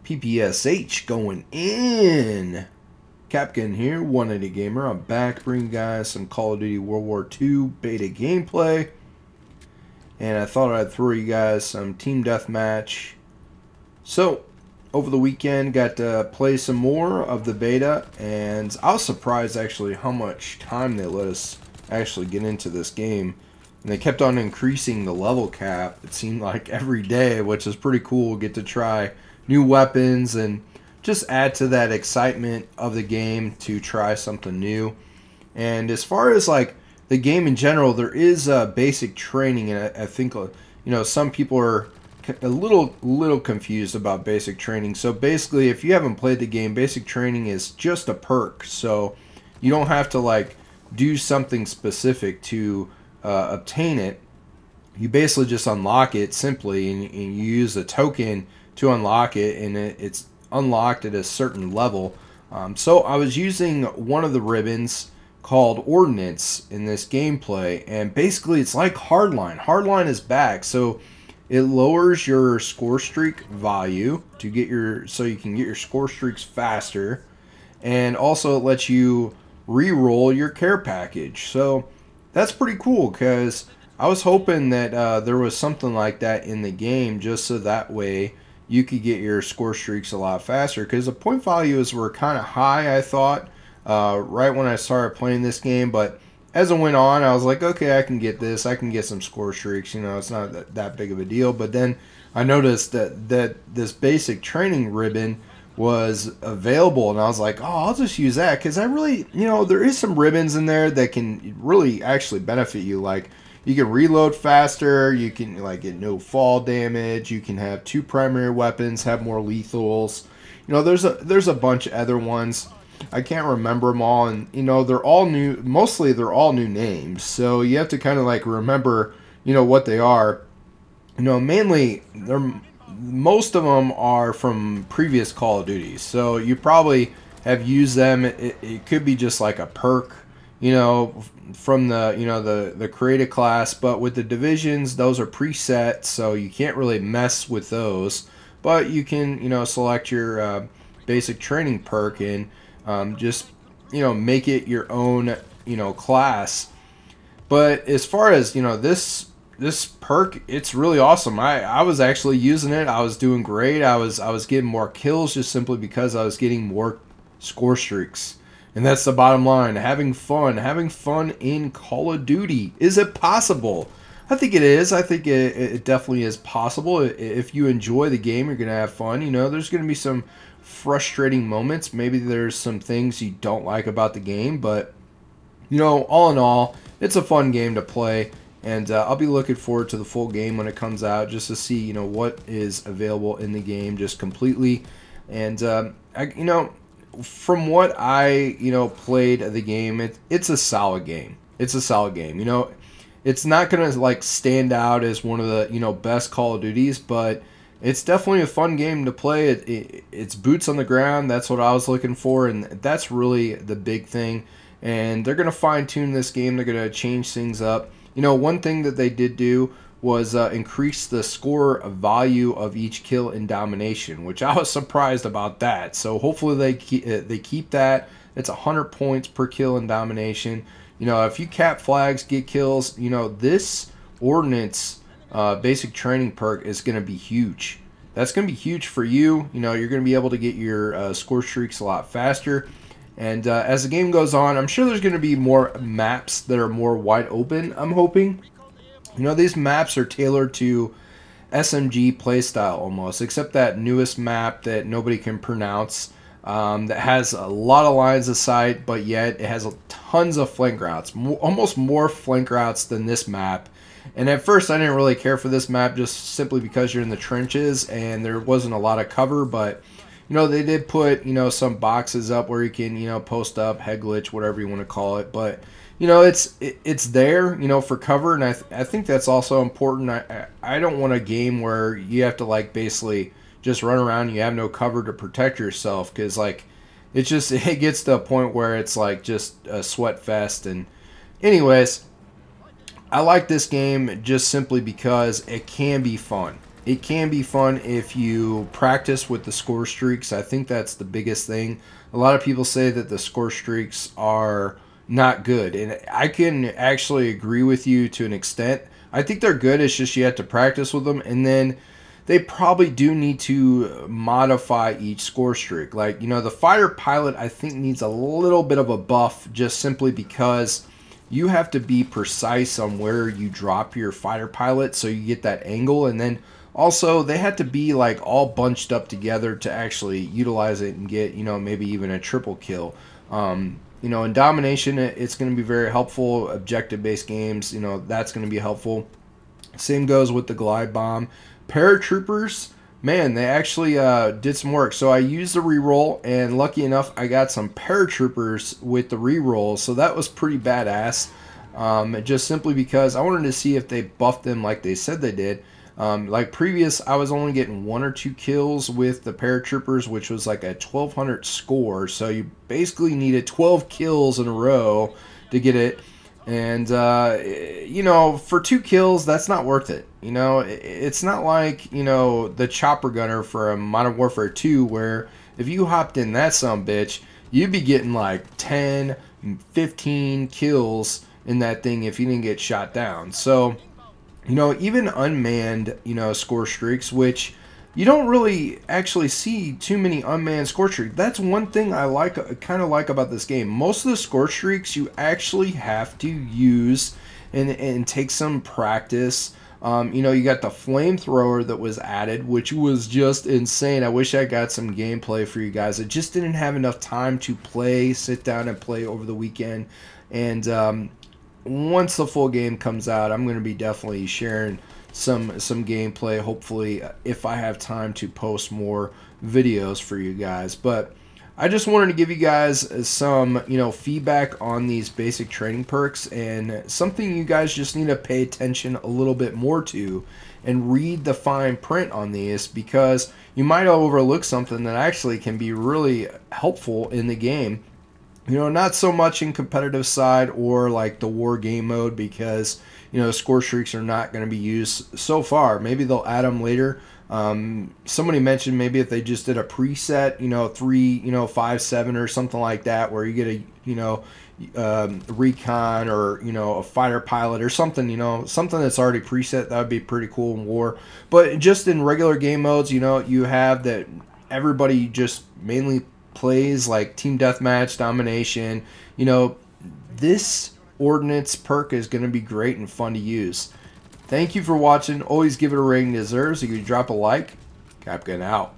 PPSH going in. CapGun here, 180 Gamer. I'm back bringing you guys some Call of Duty World War II beta gameplay. And I thought I'd throw you guys some team deathmatch. So, over the weekend, got to play some more of the beta. And I was surprised actually how much time they let us actually get into this game. And they kept on increasing the level cap, it seemed like every day, which is pretty cool. Get to try new weapons and just add to that excitement of the game to try something new. And as far as like the game in general, there is basic training, and I think some people are a little confused about basic training. So basically, if you haven't played the game, basic training is just a perk. So you don't have to like do something specific to obtain it. You basically just unlock it simply, and you use a token to unlock it, and it's unlocked at a certain level. So I was using one of the ribbons called Ordnance in this gameplay, and basically it's like Hardline. Hardline is back, so it lowers your score streak value to get so you can get your score streaks faster, and also it lets you re-roll your care package. So that's pretty cool, because I was hoping that there was something like that in the game, just so that way you could get your score streaks a lot faster, because the point values were kind of high, I thought, right when I started playing this game. But as it went on, I was like, okay, I can get this. I can get some score streaks. It's not that big of a deal. But then I noticed that this basic training ribbon was available, and I was like, oh, I'll just use that, because I really, there is some ribbons in there that can really actually benefit you. Like, you can reload faster, you can like get no fall damage, you can have 2 primary weapons, have more lethals. There's a bunch of other ones. I can't remember them all, and they're all new. Mostly they're all new names, so you have to kind of like remember what they are. Mainly most of them are from previous Call of Duties, so you probably have used them. It could be just like a perk, from the creative class, but with the divisions, those are preset, so you can't really mess with those. But you can select your basic training perk and just make it your own class. But as far as this perk, it's really awesome. I was actually using it. I was doing great. I was getting more kills just simply because I was getting more score streaks. And that's the bottom line. Having fun in Call of Duty. Is it possible? I think it is. I think it definitely is possible. If you enjoy the game, you're going to have fun. There's going to be some frustrating moments. Maybe there's some things you don't like about the game. But, all in all, it's a fun game to play. And I'll be looking forward to the full game when it comes out, just to see, what is available in the game just completely. And, from what I played of the game, it's a solid game. It's a solid game. It's not gonna like stand out as one of the best Call of Duties, but it's definitely a fun game to play. It's boots on the ground. That's what I was looking for, and that's really the big thing. And they're gonna fine tune this game. They're gonna change things up. One thing that they did do was increase the score value of each kill in domination, which I was surprised about that. So hopefully they keep that. It's 100 points per kill in domination. If you cap flags, get kills, this Ordnance basic training perk is going to be huge. That's going to be huge for you. You're going to be able to get your score streaks a lot faster. And as the game goes on, I'm sure there's going to be more maps that are more wide open, I'm hoping. These maps are tailored to SMG playstyle almost, except that newest map that nobody can pronounce, that has a lot of lines of sight, but yet it has tons of flank routes, almost more flank routes than this map. And at first I didn't really care for this map, just simply because you're in the trenches and there wasn't a lot of cover. But they did put some boxes up where you can post up, head glitch, whatever you want to call it. But it's there, for cover, and I think that's also important. I don't want a game where you have to like basically just run around and you have no cover to protect yourself, because like it gets to a point where it's like just a sweat fest. And anyways, I like this game just simply because it can be fun. It can be fun if you practice with the score streaks. I think that's the biggest thing. A lot of people say that the score streaks are not good, and I can actually agree with you to an extent. I think they're good. It's just you have to practice with them, and then they probably do need to modify each score streak. Like, you know, the fighter pilot I think needs a little bit of a buff, just simply because you have to be precise on where you drop your fighter pilot so you get that angle, and then also they had to be like all bunched up together to actually utilize it and get, you know, maybe even a triple kill. You know, in domination, it's going to be very helpful. Objective-based games, you know, that's going to be helpful. Same goes with the glide bomb. Paratroopers, man, they actually did some work. So I used the reroll, and lucky enough, I got some paratroopers with the reroll. So that was pretty badass. Just simply because I wanted to see if they buffed them like they said they did. Like previous, I was only getting 1 or 2 kills with the paratroopers, which was like a 1200 score. So you basically needed 12 kills in a row to get it. And, you know, for 2 kills, that's not worth it. You know, it's not like, you know, the chopper gunner for a Modern Warfare 2, where if you hopped in that sumbitch, you'd be getting like 10, 15 kills in that thing if you didn't get shot down. So, you know, even unmanned, you know, score streaks, which you don't really actually see too many unmanned score streaks. That's one thing I kind of like about this game. Most of the score streaks you actually have to use and take some practice. You know, you got the flamethrower that was added, which was just insane. I wish I got some gameplay for you guys. I just didn't have enough time to sit down and play over the weekend. And once the full game comes out, I'm going to be definitely sharing some gameplay, hopefully, if I have time to post more videos for you guys. But I just wanted to give you guys some, you know, feedback on these basic training perks, and something you guys just need to pay attention a little bit more to and read the fine print on these, because you might overlook something that actually can be really helpful in the game. You know, not so much in competitive side or like the war game mode, because, you know, score streaks are not going to be used so far. Maybe they'll add them later. Somebody mentioned maybe if they just did a preset, you know, 3, 5, 7 or something like that, where you get a, you know, recon or, you know, a fighter pilot or something, you know, something that's already preset. That would be pretty cool in war. But just in regular game modes, you know, you have that everybody just mainly plays like team deathmatch, domination. You know, this Ordnance perk is going to be great and fun to use. Thank you for watching. Always give it a rating it deserves. You can drop a like. CapGun out.